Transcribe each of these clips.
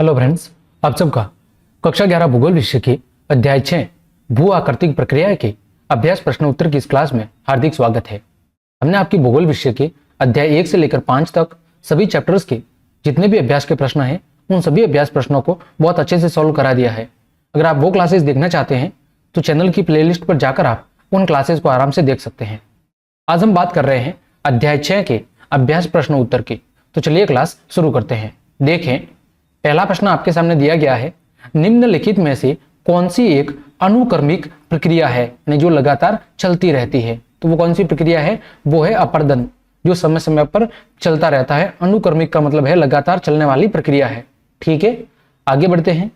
Hello friends, आप सबका कक्षा 11 भूगोल विषय की अध्याय 6 भू आकृतिक प्रक्रिया के अभ्यास प्रश्न उत्तर की इस क्लास में हार्दिक स्वागत है। हमने आपकी भूगोल विषय के अध्याय 1 से लेकर 5 तक सभी चैप्टर्स के जितने भी अभ्यास के प्रश्न हैं उन सभी अभ्यास प्रश्नों को बहुत अच्छे से सॉल्व करा दिया है। अगर आप वो क्लासेस देखना चाहते हैं तो चैनल की प्लेलिस्ट पर जाकर आप उन क्लासेस को आराम से देख सकते हैं। आज हम बात कर रहे हैं अध्याय 6 के अभ्यास प्रश्न उत्तर की। तो चलिए क्लास शुरू करते हैं। देखें, पहला प्रश्न आपके सामने दिया गया है, निम्नलिखित में से कौन सी एक अनुक्रमिक प्रक्रिया है, यानी जो लगातार चलती रहती है। तो वो कौन सी प्रक्रिया है? वो है अपरदन, जो समय समय पर चलता रहता है। अनुक्रमिक का मतलब है लगातार चलने वाली प्रक्रिया है। ठीक है, आगे बढ़ते हैं।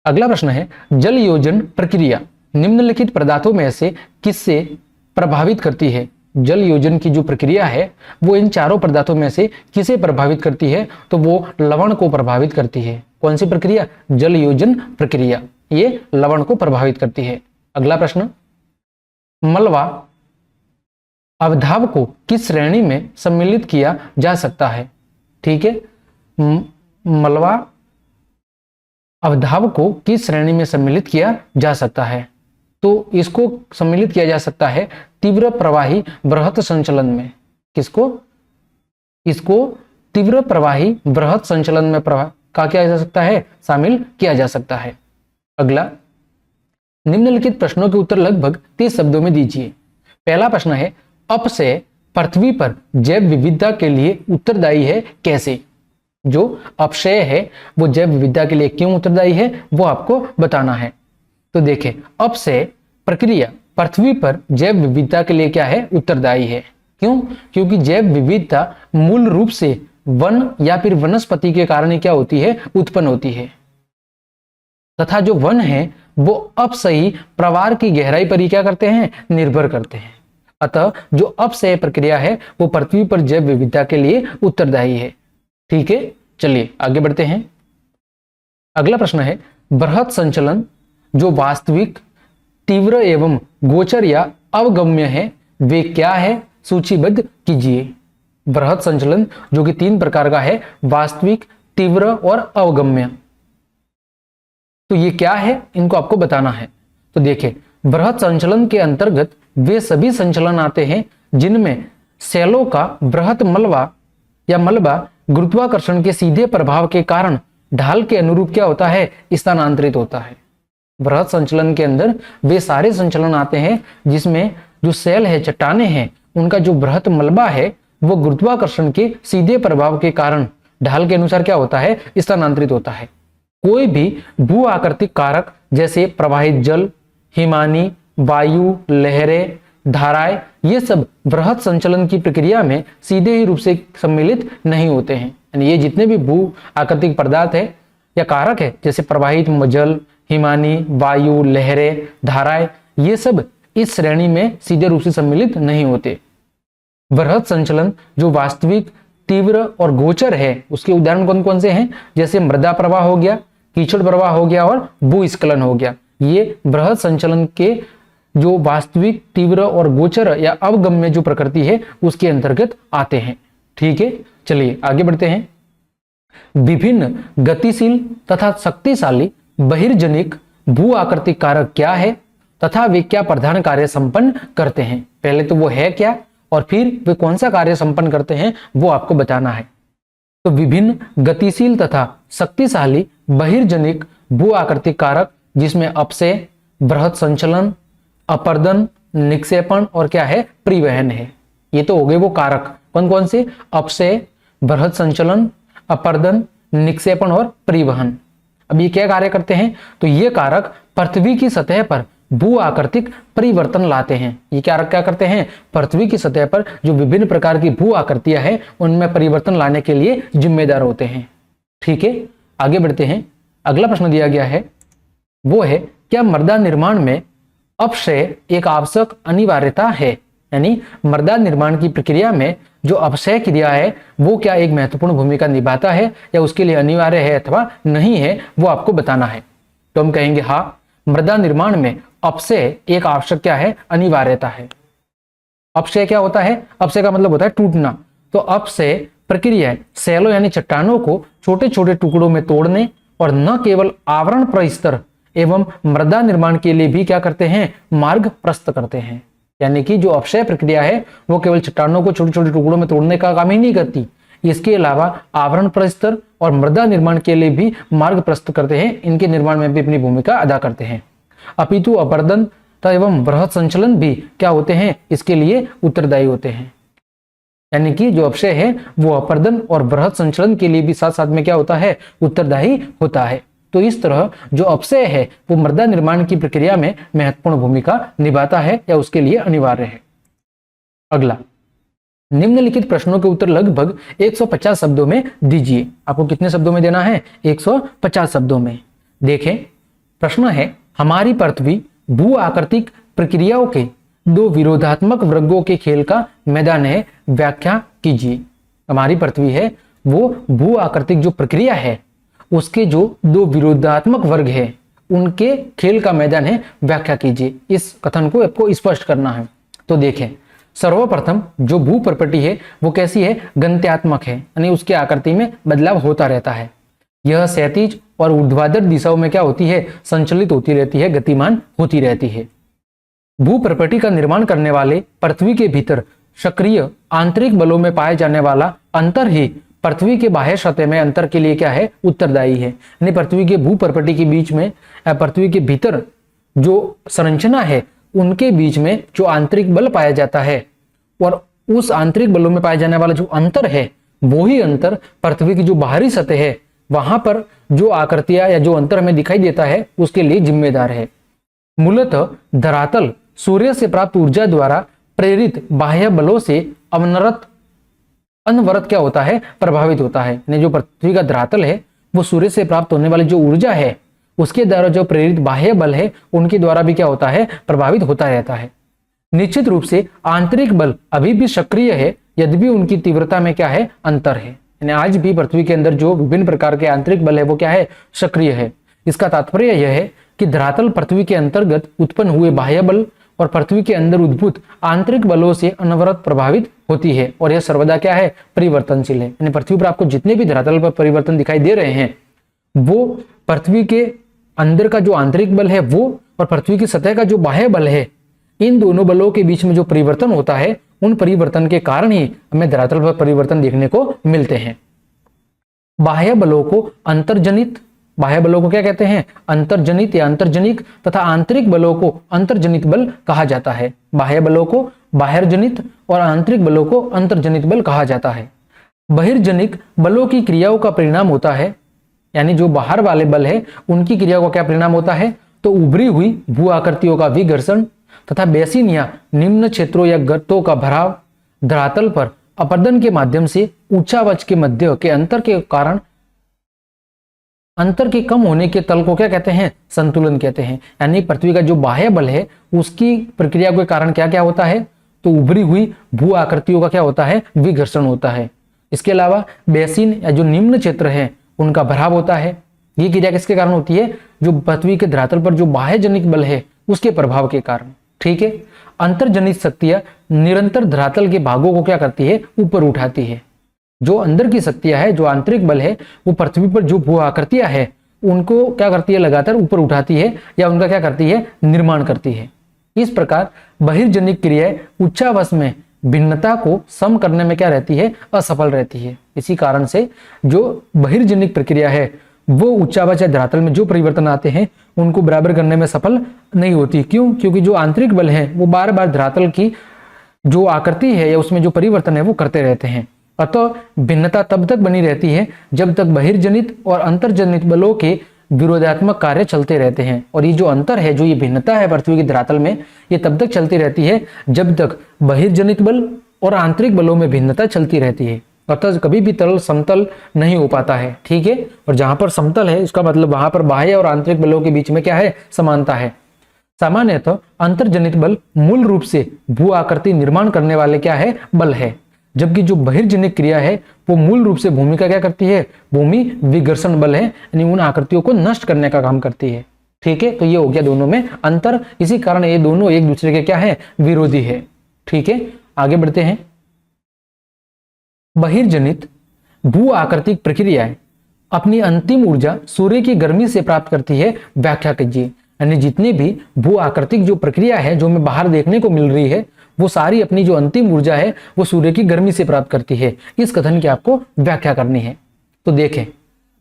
अगला प्रश्न है, जल योजन प्रक्रिया निम्नलिखित पदार्थों में से किससे प्रभावित करती है? जल योजन की जो प्रक्रिया है वो इन चारों पदार्थों में से किसे प्रभावित करती है? तो वो लवण को प्रभावित करती है। कौन सी प्रक्रिया? जल योजन प्रक्रिया, ये लवण को प्रभावित करती है। अगला प्रश्न, मलवा अवधाव को किस श्रेणी में सम्मिलित किया जा सकता है? ठीक है, मलवा अवधाव को किस श्रेणी में सम्मिलित किया जा सकता है? तो इसको सम्मिलित किया जा सकता है तीव्र प्रवाही बृहत संचलन में। किसको? इसको तीव्र प्रवाही बृहत संचलन में क्या किया जा सकता है? शामिल किया जा सकता है। अगला, निम्नलिखित प्रश्नों के उत्तर लगभग 30 शब्दों में दीजिए। पहला प्रश्न है, अपक्षय पृथ्वी पर जैव विविधता के लिए उत्तरदायी है कैसे? जो अपक्षय है वो जैव विविधता के लिए क्यों उत्तरदायी है वो आपको बताना है। तो देखें, अपक्षय प्रक्रिया पृथ्वी पर जैव विविधता के लिए क्या है? उत्तरदायी है। क्यों? क्योंकि जैव विविधता मूल रूप से वन या फिर वनस्पति के कारण क्या होती है? उत्पन्न होती है, तथा जो वन है वो अपक्षयी प्रवाह की गहराई पर ही क्या करते हैं? निर्भर करते हैं। अतः जो अपक्षय प्रक्रिया है वो पृथ्वी पर जैव विविधता के लिए उत्तरदायी है। ठीक है, चलिए आगे बढ़ते हैं। अगला प्रश्न है, बृहत संचलन जो वास्तविक, तीव्र एवं गोचर या अवगम्य है वे क्या है? सूचीबद्ध कीजिए। बृहत संचलन जो कि 3 प्रकार का है, वास्तविक, तीव्र और अवगम्य। तो ये क्या है? इनको आपको बताना है। तो देखिए, बृहत संचलन के अंतर्गत वे सभी संचलन आते हैं जिनमें सेलों का बृहत मलबा या मलबा गुरुत्वाकर्षण के सीधे प्रभाव के कारण ढाल के अनुरूप क्या होता है? स्थानांतरित होता है। बृहत संचलन के अंदर वे सारे संचलन आते हैं जिसमें जो सेल है, चट्टाने हैं, उनका जो बृहत मलबा है वो गुरुत्वाकर्षण के सीधे प्रभाव के कारण ढाल के अनुसार क्या होता है? स्थानांतरित होता है। कोई भी भू आकृतिक कारक जैसे प्रवाहित जल, हिमानी, वायु, लहरें, धाराएं, ये सब बृहत संचलन की प्रक्रिया में सीधे ही रूप से सम्मिलित नहीं होते हैं। यानी ये जितने भी भू आकृतिक पदार्थ है या कारक है जैसे प्रवाहित जल, हिमानी, वायु, लहरें, धाराएं, ये सब इस श्रेणी में सीधे रूप से सम्मिलित नहीं होते। बृहत संचलन जो वास्तविक, तीव्र और गोचर है उसके उदाहरण कौन कौन से हैं? जैसे मृदा प्रवाह हो गया, कीचड़ प्रवाह हो गया और भूस्खलन हो गया। ये बृहत संचलन के जो वास्तविक, तीव्र और गोचर या अवगम्य जो प्रकृति है उसके अंतर्गत आते हैं। ठीक है, चलिए आगे बढ़ते हैं। विभिन्न गतिशील तथा शक्तिशाली बहिर्जनिक भू आकृतिक कारक क्या है तथा वे क्या प्रधान कार्य संपन्न करते हैं? पहले तो वो है क्या और फिर वे कौन सा कार्य संपन्न करते हैं वो आपको बताना है। तो विभिन्न गतिशील तथा शक्तिशाली बहिर्जनिक भू आकृतिक कारक जिसमें अपक्षय, बृहत संचलन, अपरदन, निक्षेपण और क्या है? परिवहन है। ये तो हो गए वो कारक। कौन कौन से? अपक्षय, बृहत संचलन, अपरदन, निक्षेपण और परिवहन। अब ये क्या कार्य करते हैं? तो ये कारक पृथ्वी की सतह पर भू आकृतिक परिवर्तन लाते हैं। ये कारक क्या करते हैं? पृथ्वी की सतह पर जो विभिन्न प्रकार की भू आकृतियां हैं उनमें परिवर्तन लाने के लिए जिम्मेदार होते हैं। ठीक है, आगे बढ़ते हैं। अगला प्रश्न दिया गया है वो है, क्या मृदा निर्माण में अपक्षय एक आवश्यक अनिवार्यता है? यानी मृदा निर्माण की प्रक्रिया में जो अपक्षय क्रिया है वो क्या एक महत्वपूर्ण भूमिका निभाता है या उसके लिए अनिवार्य है अथवा नहीं है, वो आपको बताना है। तो हम कहेंगे हाँ, मृदा निर्माण में अपक्षय एक आवश्यक क्या है? अनिवार्यता है। अपक्षय क्या होता है? अपक्षय का मतलब होता है टूटना। तो अपक्षय प्रक्रिया शैलों यानी चट्टानों को छोटे छोटे टुकड़ों में तोड़ने और न केवल आवरण प्रस्तर एवं मृदा निर्माण के लिए भी क्या करते हैं, मार्ग प्रशस्त करते हैं। यानी कि जो अपक्षय प्रक्रिया है वो केवल चट्टानों को छोटे छोटे टुकड़ों में तोड़ने का काम ही नहीं करती, इसके अलावा आवरण प्रस्तर और मृदा निर्माण के लिए भी मार्ग प्रशस्त करते हैं, इनके निर्माण में भी अपनी भूमिका अदा करते हैं। अपितु अपर्दन एवं बृहत संचलन भी क्या होते हैं, इसके लिए उत्तरदायी होते हैं। यानी कि जो अपक्षय है वो अपर्दन और बृहत संचलन के लिए भी साथ साथ में क्या होता है, उत्तरदायी होता है। तो इस तरह जो अपक्षय है वो मृदा निर्माण की प्रक्रिया में महत्वपूर्ण भूमिका निभाता है या उसके लिए अनिवार्य है। अगला, निम्नलिखित प्रश्नों के उत्तर लगभग 150 शब्दों में दीजिए। आपको कितने शब्दों में देना है, 150 शब्दों में। देखें, प्रश्न है, हमारी पृथ्वी भू आकृतिक प्रक्रियाओं के दो विरोधात्मक वर्गों के खेल का मैदान है, व्याख्या कीजिए। हमारी पृथ्वी है वो भू आकृतिक जो प्रक्रिया है उसके जो दो विरोधात्मक वर्ग है उनके खेल का मैदान है, व्याख्या कीजिए। इस कथन को आपको स्पष्ट करना है। तो देखें, सर्वप्रथम जो भू प्रॉपर्टी है वो कैसी है, गंत्यात्मक है, यानी उसकी आकृति में बदलाव होता रहता है। यह क्षैतिज और ऊर्ध्वाधर दिशाओं में क्या होती है, संचलित होती रहती है, गतिमान होती रहती है। भू प्रॉपर्टी का निर्माण करने वाले पृथ्वी के भीतर सक्रिय आंतरिक बलों में पाए जाने वाला अंतर ही पृथ्वी के बाह्य सतह में अंतर के लिए क्या है, उत्तरदायी है। यानी पृथ्वी के भू प्रॉपर्टी के बीच में पृथ्वी के भीतर जो संरचना है उनके बीच में जो आंतरिक बल पाया जाता है और उस आंतरिक बलों में पाए जाने वाला जो अंतर है वो ही अंतर पृथ्वी की जो बाहरी सतह है वहां पर जो आकृतियां या जो अंतर हमें दिखाई देता है उसके लिए जिम्मेदार है। मूलतः धरातल सूर्य से प्राप्त ऊर्जा द्वारा प्रेरित बाह्य बलों से अनवरत क्या होता है, प्रभावित होता है। यानी जो पृथ्वी का धरातल है वो सूर्य से प्राप्त होने वाली जो ऊर्जा है उसके द्वारा जो प्रेरित बाह्य बल है उनके द्वारा भी क्या होता है, प्रभावित होता रहता है। निश्चित रूप से आंतरिक बल अभी भी सक्रिय है, यद्यपि उनकी तीव्रता में क्या है, अंतर है। यानी आज भी पृथ्वी के अंदर जो विभिन्न प्रकार के आंतरिक बल है वो क्या है, सक्रिय है। इसका तात्पर्य यह है कि धरातल पृथ्वी के अंतर्गत उत्पन्न हुए बाह्य बल और पृथ्वी के अंदर उद्भूत आंतरिक बलों से अनवरत प्रभावित होती है और यह सर्वदा क्या है, परिवर्तनशील है। यानी पृथ्वी पर आपको जितने भी धरातल पर परिवर्तन दिखाई दे रहे हैं वो पृथ्वी के अंदर का जो आंतरिक बल है वो और पृथ्वी की सतह का जो बाह्य बल है, इन दोनों बलों के बीच में जो परिवर्तन होता है उन परिवर्तन के कारण ही हमें धरातल पर परिवर्तन देखने को मिलते हैं। बाह्य बलों को अंतर्जनित, बाह्य बलों को क्या कहते हैं, अंतर्जनित या अंतर्जनिक, तथा आंतरिक बलों को अंतर्जनित बल कहा जाता है। बाह्य बलों को बाह्यजनित और आंतरिक बलों को अंतर्जनित बल कहा जाता है। बहिर्जनिक बलों की क्रियाओं का परिणाम होता है, यानी जो बाहर वाले बल है उनकी क्रिया का क्या परिणाम होता है, तो उभरी हुई भू आकृतियों का विघर्षण तथा बेसिन या निम्न क्षेत्रों या गर्तों का भराव, धरातल पर अपर्दन के माध्यम से ऊंचावच के मध्य के अंतर के कारण अंतर के कम होने के तल को क्या कहते हैं, संतुलन कहते हैं। यानी पृथ्वी का जो बाह्य बल है उसकी प्रक्रिया के कारण क्या क्या होता है, तो उभरी हुई भू आकृतियों का क्या होता है, विघर्षण होता है। इसके अलावा बेसिन या जो निम्न क्षेत्र है उनका भराव होता है। ये क्रिया किसके कारण होती है, जो पृथ्वी के धरातल पर जो बाह्यजनिक बल है उसके प्रभाव के कारण। ठीक है, अंतर्जनित शक्तियां निरंतर धरातल के भागों को क्या करती है, ऊपर उठाती है। जो अंदर की शक्तियां है, जो आंतरिक बल है, वो पृथ्वी पर जो भू आकृतियां है उनको क्या करती है, लगातार ऊपर उठाती है या उनका क्या करती है, निर्माण करती है। इस प्रकार बहिर्जनिक क्रियाएं उच्चावच में भिन्नता को सम करने में क्या रहती है, असफल रहती है। इसी कारण से जो बहिर्जनिक प्रक्रिया है वो उच्चावच या धरातल में जो परिवर्तन आते हैं उनको बराबर करने में सफल नहीं होती। क्यों, क्योंकि जो आंतरिक बल है वो बार बार धरातल की जो आकृति है या उसमें जो परिवर्तन है वो करते रहते हैं। अतः भिन्नता तब तक बनी रहती है जब तक बहिर्जनित और अंतर्जनित बलों के विरोधात्मक कार्य चलते रहते हैं। और ये जो अंतर है, जो ये भिन्नता है पृथ्वी के धरातल में, ये तब तक चलती रहती है जब तक बहिर्जनित बल और आंतरिक बलों में भिन्नता चलती रहती है। अतः कभी भी तल समतल नहीं हो पाता है। ठीक है, और जहां पर समतल है इसका मतलब वहां पर बाह्य और आंतरिक बलों के बीच में क्या है, समानता है। सामान्यतः अंतर्जनित बल मूल रूप से भू आकृति निर्माण करने वाले क्या है, बल है, जबकि जो बहिर्जनिक क्रिया है वो मूल रूप से भूमि का क्या करती है, भूमि विघर्षण बल है, यानी उन आकृतियों को नष्ट करने का काम करती है। ठीक है, तो ये हो गया दोनों में अंतर। इसी कारण ये दोनों एक दूसरे के क्या है, विरोधी है। ठीक है, आगे बढ़ते हैं। बहिर्जनित भू आकृतिक प्रक्रियाएं अपनी अंतिम ऊर्जा सूर्य की गर्मी से प्राप्त करती है, व्याख्या कीजिए। यानी जितनी भी भू आकृतिक जो प्रक्रिया है जो हमें बाहर देखने को मिल रही है, वो सारी अपनी जो अंतिम ऊर्जा है वो सूर्य की गर्मी से प्राप्त करती है। इस कथन की आपको व्याख्या करनी है। तो देखें,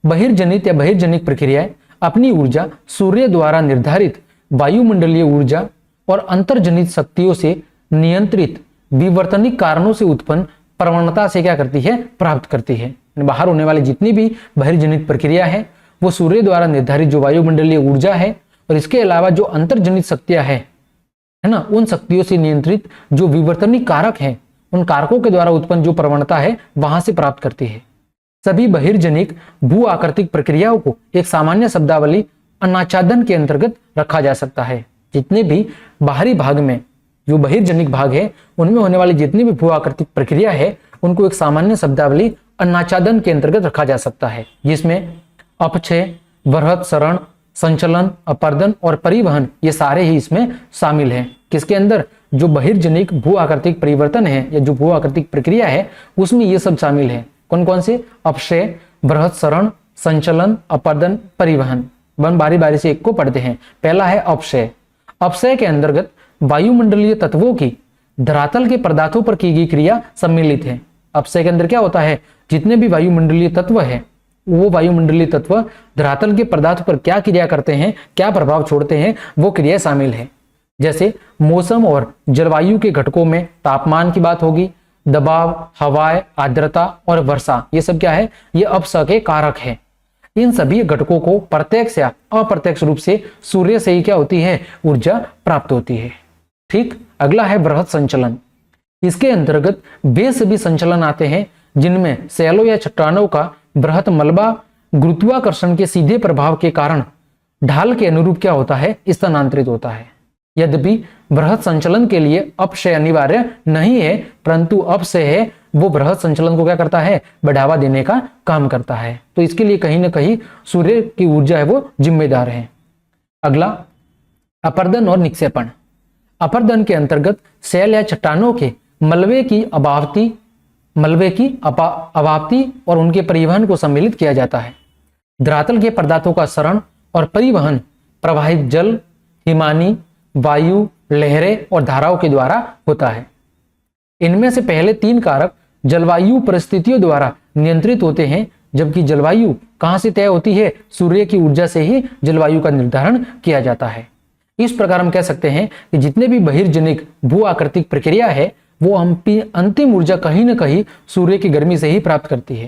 बहिर्जनित या बहिर्जनिक प्रक्रियाएं अपनी ऊर्जा सूर्य द्वारा निर्धारित वायुमंडलीय ऊर्जा और अंतर्जनित शक्तियों से नियंत्रित विवर्तनिक कारणों से उत्पन्न प्रवणता से क्या करती है, प्राप्त करती है। बाहर होने वाली जितनी भी बहिर्जनित प्रक्रिया है वो सूर्य द्वारा निर्धारित जो वायुमंडलीय ऊर्जा है और इसके अलावा जो अंतर्जनित शक्तियां है ना, उन शक्तियों से नियंत्रित जो विवर्तनिक कारक है, उन कारकों के द्वारा उत्पन्न जो प्रवणता है वहां से प्राप्त करती है। सभी बहिर्जनिक भू आकृतिक प्रक्रियाओं को एक सामान्य शब्दावली अनाच्छादन के अंतर्गत रखा जा सकता है। जितने भी बाहरी भाग में जो बहिर्जनिक भाग है उनमें होने वाली जितनी भी भू आकृतिक प्रक्रिया है उनको एक सामान्य शब्दावली अनाच्छादन के अंतर्गत रखा जा सकता है, जिसमें अपक्षय, बृहत सरण, संचलन, अपर्दन और परिवहन ये सारे ही इसमें शामिल हैं। किसके अंदर? जो बहिर्जनिक भू आकृतिक परिवर्तन है या जो भू आकृतिक प्रक्रिया है उसमें ये सब शामिल है। कौन कौन से? अपक्षय, बृहत सरण, संचलन, अपर्दन, परिवहन। बारी बारी से एक को पढ़ते हैं। पहला है अपक्षय। अपक्षय के अंतर्गत वायुमंडलीय तत्वों की धरातल के पदार्थों पर की गई क्रिया सम्मिलित है। अपक्षय के अंदर क्या होता है? जितने भी वायुमंडलीय तत्व है वो वायुमंडलीय तत्व धरातल के पदार्थ पर क्या क्रिया करते हैं, क्या प्रभाव छोड़ते हैं, वो क्रिया शामिल है। जैसे मौसम और जलवायु के घटकों में तापमान की बात होगी, दबाव, हवाएं, आर्द्रता और वर्षा, ये सब क्या है? ये अपक्षय के कारक है। इन सभी घटकों को प्रत्यक्ष या अप्रत्यक्ष रूप से सूर्य से ही क्या होती है? ऊर्जा प्राप्त होती है। ठीक। अगला है बृहत संचलन। इसके अंतर्गत वे सभी संचलन आते हैं जिनमें शैलों या चट्टानों का बृहत मलबा गुरुत्वाकर्षण के सीधे प्रभाव के कारण ढाल के अनुरूप क्या होता है? स्थानांतरित होता है। यद्यपि बृहत संचलन के लिए अपक्षय अनिवार्य नहीं है, परंतु अपक्षय है वो बृहत संचलन को क्या करता है? बढ़ावा देने का काम करता है। तो इसके लिए कहीं ना कहीं सूर्य की ऊर्जा है वो जिम्मेदार है। अगला अपर्दन और निक्षेपण। अपर्दन के अंतर्गत शैल या चट्टानों के मलबे की अवाप्ति और उनके परिवहन को सम्मिलित किया जाता है। धरातल के पदार्थों का सरण और परिवहन प्रवाहित जल, हिमानी, वायु, लहरें और धाराओं के द्वारा होता है। इनमें से पहले तीन कारक जलवायु परिस्थितियों द्वारा नियंत्रित होते हैं, जबकि जलवायु कहां से तय होती है? सूर्य की ऊर्जा से ही जलवायु का निर्धारण किया जाता है। इस प्रकार हम कह सकते हैं कि जितने भी बहिर्जनिक भू आकृतिक प्रक्रिया है वो अंतिम ऊर्जा कहीं ना कहीं सूर्य की गर्मी से ही प्राप्त करती है।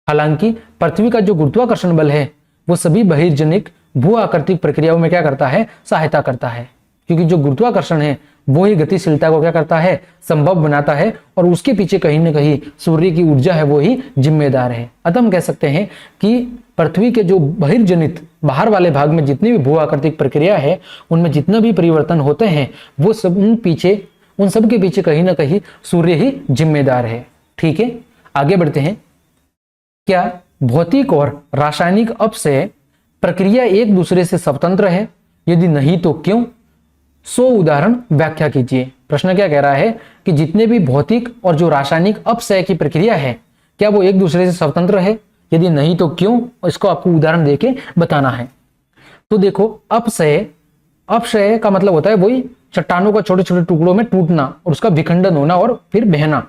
हालांकि पृथ्वी का जो गुरुत्वाकर्षण बल है वो सभी बहिर्जनिक भू आकृतिक प्रक्रियाओं में क्या करता है? सहायता करता है, क्योंकि जो गुरुत्वाकर्षण है वो ही गतिशीलता को क्या करता है? संभव बनाता है, और उसके पीछे कहीं ना कहीं सूर्य की ऊर्जा है वो ही जिम्मेदार है। अतः हम कह सकते हैं कि पृथ्वी के जो बहिर्जनित बाहर वाले भाग में जितनी भी भू आकृतिक प्रक्रिया है उनमें जितना भी परिवर्तन होते हैं वो सब उन सब के पीछे कहीं ना कहीं सूर्य ही जिम्मेदार है। ठीक है, आगे बढ़ते हैं। क्या भौतिक और रासायनिक अपक्षय प्रक्रिया एक दूसरे से स्वतंत्र है? यदि नहीं तो क्यों? 100 उदाहरण व्याख्या कीजिए। प्रश्न क्या कह रहा है कि जितने भी भौतिक और जो रासायनिक अपक्षय की प्रक्रिया है क्या वो एक दूसरे से स्वतंत्र है? यदि नहीं तो क्यों? इसको आपको उदाहरण देके बताना है। तो देखो, अपक्षय का मतलब होता है वही चट्टानों का छोटे छोटे टुकड़ों में टूटना और उसका विखंडन होना और फिर बहना।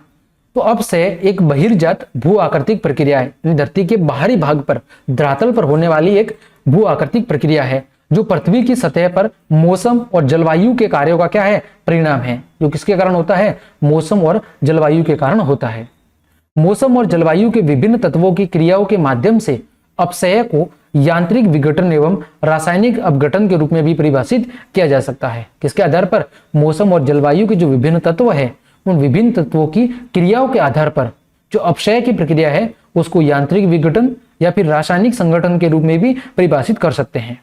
तो अपक्षय एक बहिर्जात भू आकृतिक प्रक्रिया है, धरती के बाहरी भाग पर धरातल पर होने वाली एक भू आकृतिक प्रक्रिया है जो पृथ्वी की सतह पर मौसम और जलवायु के कार्यों का क्या है? परिणाम है। जो किसके कारण होता है? मौसम और जलवायु के कारण होता है। मौसम और जलवायु के विभिन्न तत्वों की क्रियाओं के माध्यम से अपक्षय को यांत्रिक विघटन एवं रासायनिक अपघटन के रूप में भी परिभाषित किया जा सकता है। किसके आधार पर? मौसम और जलवायु के जो विभिन्न तत्व है उन विभिन्न तत्वों की क्रियाओं के आधार पर जो अपक्षय की प्रक्रिया है उसको यांत्रिक विघटन या फिर रासायनिक संगठन के रूप में भी परिभाषित कर सकते हैं।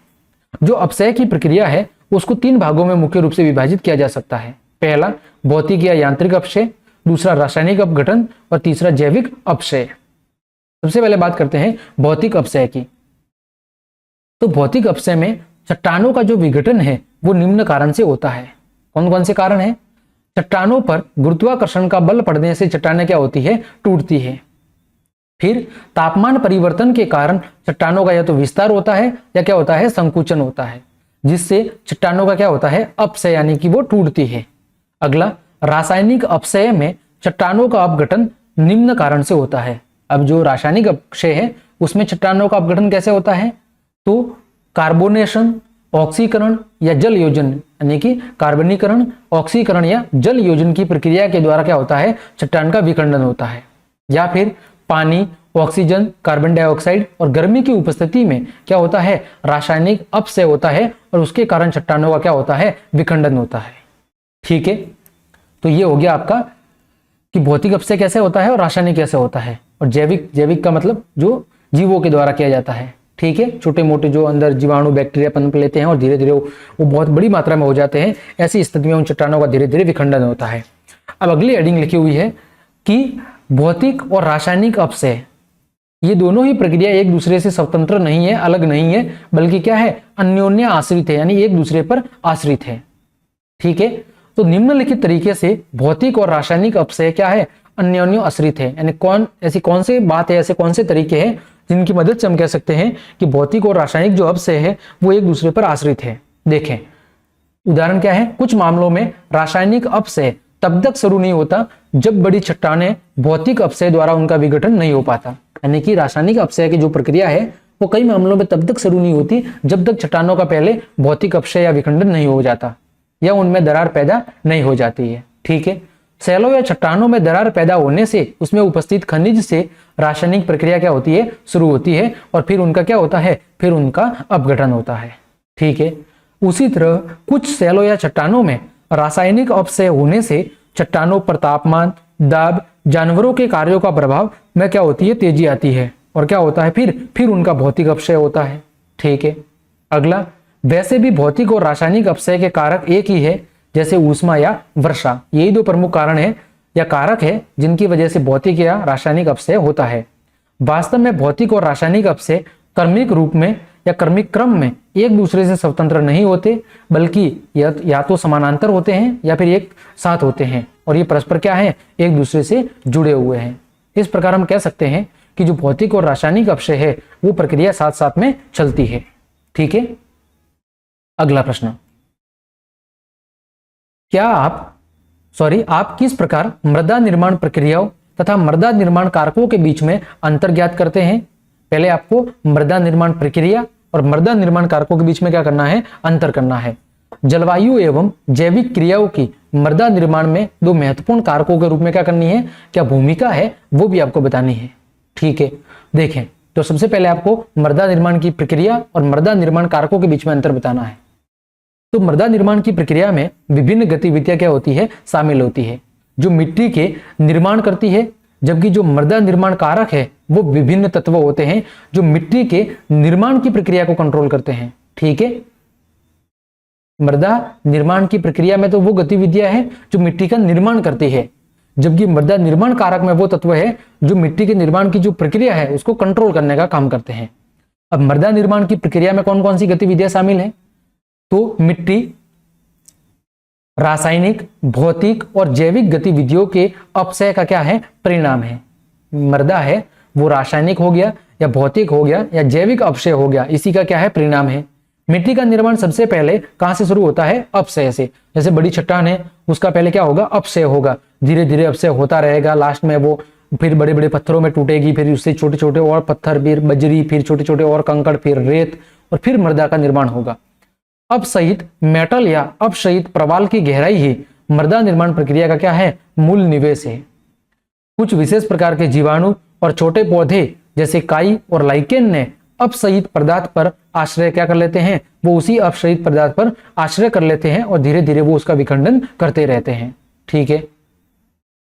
जो अपक्षय की प्रक्रिया है उसको 3 भागों में मुख्य रूप से विभाजित किया जा सकता है। पहला भौतिक या यांत्रिक अपक्षय, दूसरा रासायनिक अपघटन और तीसरा जैविक अपक्षय। सबसे पहले बात करते हैं भौतिक अपक्षय की। तो भौतिक अपक्षय में चट्टानों का जो विघटन है वो निम्न कारण से होता है। कौन कौन से कारण है? चट्टानों पर गुरुत्वाकर्षण का बल पड़ने से चट्टानें क्या होती है? टूटती है। फिर तापमान परिवर्तन के कारण चट्टानों का या तो विस्तार होता है या क्या होता है, संकुचन होता है, जिससे चट्टानों का क्या होता है, अपक्षय यानी कि वो टूटती है। अगला, रासायनिक अपक्षय में चट्टानों का अपघटन निम्न कारण से होता है। अब जो रासायनिक अपक्षय है उसमें चट्टानों का अपघटन कैसे होता है, तो कार्बोनेशन, ऑक्सीकरण या जल योजन यानी कि कार्बनीकरण, ऑक्सीकरण या जल योजन की प्रक्रिया के द्वारा क्या होता है, चट्टान का विखंडन होता है। या फिर पानी, ऑक्सीजन, कार्बन डाइऑक्साइड और गर्मी की उपस्थिति में क्या होता है, रासायनिक अपक्षय होता है और उसके कारण चट्टानों का क्या होता है, विखंडन होता है। ठीक है, तो ये हो गया आपका कि भौतिक अपक्षय कैसे होता है और रासायनिक कैसे होता है, और जैविक का मतलब जो जीवों के द्वारा किया जाता है। ठीक है, छोटे मोटे जो अंदर जीवाणु बैक्टीरिया पनप लेते हैं और धीरे धीरे वो बहुत बड़ी मात्रा में हो जाते हैं, ऐसी स्थिति में उन चट्टानों का धीरे धीरे विखंडन होता है। अब अगली हेडिंग लिखी हुई है कि भौतिक और रासायनिक अपक्षय ये दोनों ही प्रक्रिया एक दूसरे से स्वतंत्र नहीं है, अलग नहीं है, बल्कि क्या है, अन्योन्य आश्रित है, यानी एक दूसरे पर आश्रित है। ठीक है, तो निम्नलिखित तरीके से भौतिक और रासायनिक अपक्षय क्या है, अन्योन्य आश्रित है। यानी ऐसी कौन सी बात है, ऐसे कौन से तरीके हैं जिनकी मदद से हम कह सकते हैं कि भौतिक और रासायनिक जो अपक्षय है वो एक दूसरे पर आश्रित है। देखें, उदाहरण क्या है, कुछ मामलों में रासायनिक अपक्षय तब तक शुरू नहीं होता जब बड़ी चट्टानें भौतिक अपक्षय द्वारा उनका विघटन नहीं हो पाता। यानी कि रासायनिक अपक्षय की जो प्रक्रिया है वो कई मामलों में तब तक शुरू नहीं होती जब तक चट्टानों का पहले भौतिक अपक्षय या विखंडन नहीं हो जाता या उनमें दरार पैदा नहीं हो जाती है। ठीक है, सैलों या चट्टानों में दरार पैदा होने से उसमें उपस्थित खनिज से रासायनिक प्रक्रिया क्या होती है, शुरू होती है, और फिर उनका क्या होता है, फिर उनका अपघटन होता है। ठीक है, उसी तरह कुछ सैलों या चट्टानों में रासायनिक अपक्षय होने से चट्टानों पर तापमान, दाब, जानवरों के कार्यों का प्रभाव में क्या होती है, तेजी आती है, और क्या होता है, फिर उनका भौतिक अपक्षय होता है। ठीक है, अगला, वैसे भी भौतिक और रासायनिक अपक्षय के कारक एक ही है, जैसे ऊष्मा या वर्षा। यही दो प्रमुख कारण है या कारक है जिनकी वजह से भौतिक या रासायनिक अपक्षय होता है। वास्तव में भौतिक और रासायनिक अपक्षय क्रमिक रूप में या क्रमिक क्रम में एक दूसरे से स्वतंत्र नहीं होते, बल्कि या तो समानांतर होते हैं या फिर एक साथ होते हैं, और ये परस्पर क्या है, एक दूसरे से जुड़े हुए हैं। इस प्रकार हम कह सकते हैं कि जो भौतिक और रासायनिक अपक्षय है वो प्रक्रिया साथ साथ में चलती है। ठीक है, अगला प्रश्न, आप किस प्रकार मृदा निर्माण प्रक्रियाओं तथा मृदा निर्माण कारकों के बीच में अंतर ज्ञात करते हैं। पहले आपको मृदा निर्माण प्रक्रिया और मृदा निर्माण कारकों के बीच में क्या करना है, अंतर करना है। जलवायु एवं जैविक क्रियाओं की मृदा निर्माण में दो महत्वपूर्ण कारकों के रूप में क्या करनी है, क्या भूमिका है, वो भी आपको बतानी है। ठीक है, देखें, तो सबसे पहले आपको मृदा निर्माण की प्रक्रिया और मृदा निर्माण कारकों के बीच में अंतर बताना है। तो मृदा निर्माण की प्रक्रिया में विभिन्न गतिविधियां क्या होती है, शामिल होती है, जो मिट्टी के निर्माण करती है, जबकि जो मृदा निर्माण कारक है वो विभिन्न तत्व होते हैं जो मिट्टी के निर्माण की प्रक्रिया को कंट्रोल करते हैं। ठीक है, मृदा निर्माण की प्रक्रिया में तो वो गतिविधियां हैं जो मिट्टी का निर्माण करती है, जबकि मृदा निर्माण कारक में वो तत्व है जो मिट्टी के निर्माण की जो प्रक्रिया है उसको कंट्रोल करने का काम करते हैं। अब मृदा निर्माण की प्रक्रिया में कौन कौन सी गतिविधियां शामिल है, तो मिट्टी रासायनिक, भौतिक और जैविक गतिविधियों के अपक्षय का क्या है, परिणाम है। मृदा है वो रासायनिक हो गया या भौतिक हो गया या जैविक अपक्षय हो गया, इसी का क्या है, परिणाम है। मिट्टी का निर्माण सबसे पहले कहां से शुरू होता है, अपक्षय से। जैसे बड़ी चट्टान है उसका पहले क्या होगा, अपक्षय होगा, धीरे धीरे अपक्षय होता रहेगा, लास्ट में वो फिर बड़े बड़े पत्थरों में टूटेगी, फिर उससे छोटे छोटे और पत्थर, फिर बजरी, फिर छोटे छोटे और कंकड़, फिर रेत, और फिर मृदा का निर्माण होगा। अपसहित मेटल या अपसहित प्रवाल की गहराई ही मृदा निर्माण प्रक्रिया का क्या है, मूल निवेश है। कुछ विशेष प्रकार के जीवाणु और छोटे पौधे जैसे काई और लाइकेन ने अपसहित पदार्थ पर आश्रय क्या कर लेते हैं, वो उसी अपसहित पदार्थ पर आश्रय कर लेते हैं और धीरे धीरे वो उसका विखंडन करते रहते हैं। ठीक है,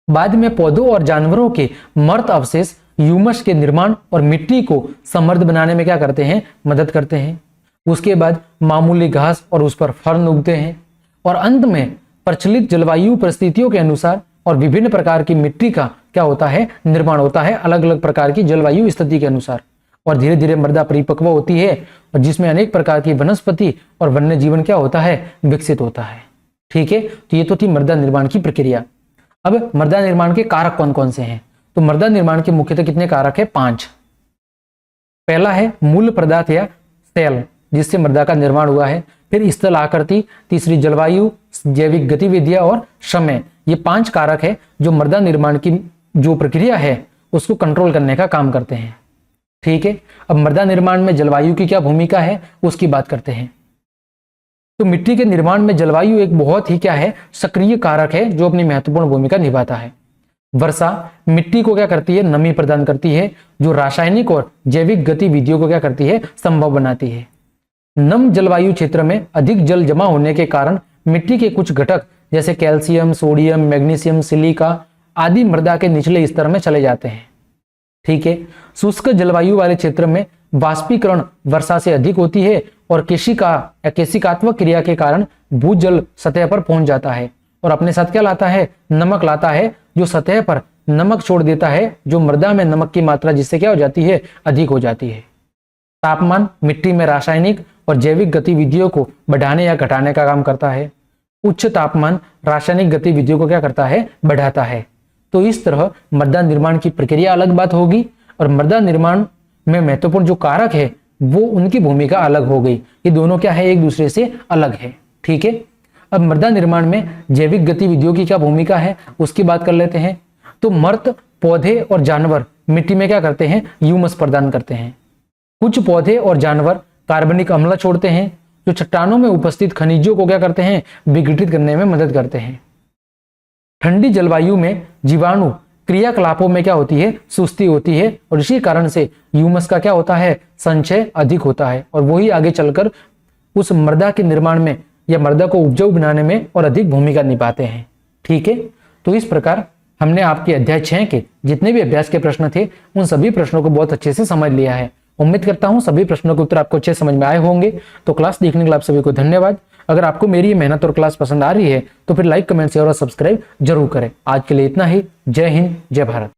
बाद में पौधों और जानवरों के मृत अवशेष ह्यूमस के निर्माण और मिट्टी को समृद्ध बनाने में क्या करते हैं, मदद करते हैं। उसके बाद मामूली घास और उस पर फर्न उगते हैं, और अंत में प्रचलित जलवायु परिस्थितियों के अनुसार और विभिन्न प्रकार की मिट्टी का क्या होता है, निर्माण होता है, अलग अलग प्रकार की जलवायु स्थिति के अनुसार, और धीरे धीरे मृदा परिपक्व होती है और जिसमें अनेक प्रकार की वनस्पति और वन्य जीवन क्या होता है, विकसित होता है। ठीक है, तो ये तो थी मृदा निर्माण की प्रक्रिया। अब मृदा निर्माण के कारक कौन कौन से हैं, तो मृदा निर्माण के मुख्यतः कितने कारक है? 5। पहला है मूल पदार्थ या सेल जिससे मृदा का निर्माण हुआ है, फिर स्थल आकृति, तीसरी जलवायु, जैविक गतिविधियां और समय। ये 5 कारक है जो मृदा निर्माण की जो प्रक्रिया है उसको कंट्रोल करने का काम करते हैं। ठीक है, अब मृदा निर्माण में जलवायु की क्या भूमिका है उसकी बात करते हैं। तो मिट्टी के निर्माण में जलवायु एक बहुत ही क्या है? सक्रिय कारक है जो अपनी महत्वपूर्ण भूमिका निभाता है। वर्षा मिट्टी को क्या करती है? नमी प्रदान करती है, जो रासायनिक और जैविक गतिविधियों को क्या करती है? संभव बनाती है। नम जलवायु क्षेत्र में अधिक जल जमा होने के कारण मिट्टी के कुछ घटक जैसे कैल्शियम, सोडियम, मैग्नीशियम, सिलिका आदि मृदा के निचले स्तर में चले जाते हैं। ठीक है, शुष्क जलवायु वाले क्षेत्र में वाष्पीकरण वर्षा से अधिक होती है और केशिकात्मक क्रिया के कारण भूजल सतह पर पहुंच जाता है और अपने साथ क्या लाता है? नमक लाता है, जो सतह पर नमक छोड़ देता है, जो मृदा में नमक की मात्रा जिससे क्या हो जाती है? अधिक हो जाती है। तापमान मिट्टी में रासायनिक और जैविक गतिविधियों को बढ़ाने या घटाने का काम करता है। उच्च तापमान रासायनिक गतिविधियों को क्या करता है? बढ़ाता है। तो इस तरह मृदा निर्माण की प्रक्रिया अलग बात होगी और मृदा निर्माण में महत्वपूर्ण जो कारक है वो उनकी भूमिका अलग हो गई। ये दोनों क्या है? एक दूसरे से अलग है। ठीक है, अब मृदा निर्माण में जैविक गतिविधियों की क्या भूमिका है उसकी बात कर लेते हैं। तो मृत पौधे और जानवर मिट्टी में क्या करते हैं? ह्यूमस प्रदान करते हैं। कुछ पौधे और जानवर कार्बनिक अम्ल छोड़ते हैं जो चट्टानों में उपस्थित खनिजों को क्या करते हैं? विघटित करने में मदद करते हैं। ठंडी जलवायु में जीवाणु क्रियाकलापों में क्या होती है? सुस्ती होती है और इसी कारण से ह्यूमस का क्या होता है? संचय अधिक होता है और वही आगे चलकर उस मृदा के निर्माण में या मृदा को उपजाऊ बनाने में और अधिक भूमिका निभाते हैं। ठीक है, तो इस प्रकार हमने आपके अध्याय 6 के जितने भी अभ्यास के प्रश्न थे उन सभी प्रश्नों को बहुत अच्छे से समझ लिया है। उम्मीद करता हूं सभी प्रश्नों के उत्तर आपको अच्छे समझ में आए होंगे। तो क्लास देखने के लिए आप सभी को धन्यवाद। अगर आपको मेरी ये मेहनत और क्लास पसंद आ रही है तो फिर लाइक, कमेंट, शेयर और सब्सक्राइब जरूर करें। आज के लिए इतना ही। जय हिंद, जय भारत।